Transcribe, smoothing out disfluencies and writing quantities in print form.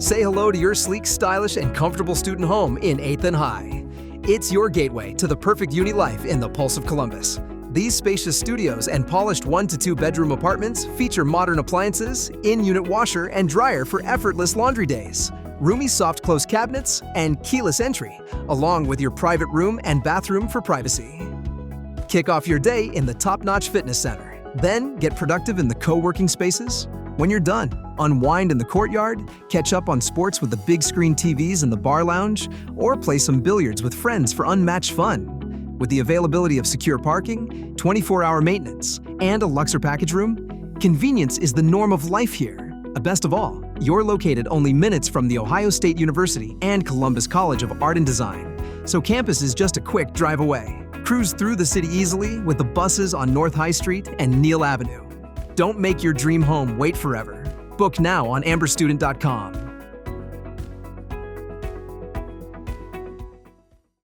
Say hello to your sleek, stylish, and comfortable student home in 8th and High. It's your gateway to the perfect uni life in the pulse of Columbus. These spacious studios and polished 1 to 2 bedroom apartments feature modern appliances, in-unit washer and dryer for effortless laundry days, roomy soft close cabinets, and keyless entry, along with your private room and bathroom for privacy. Kick off your day in the top-notch fitness center. Then get productive in the co-working spaces. When you're done, unwind in the courtyard, catch up on sports with the big screen TVs in the bar lounge, or play some billiards with friends for unmatched fun. With the availability of secure parking, 24-hour maintenance, and a Luxor package room, convenience is the norm of life here. Best of all, you're located only minutes from The Ohio State University and Columbus College of Art and Design, so campus is just a quick drive away. Cruise through the city easily with the buses on North High Street and Neal Avenue. Don't make your dream home wait forever. Book now on amberstudent.com.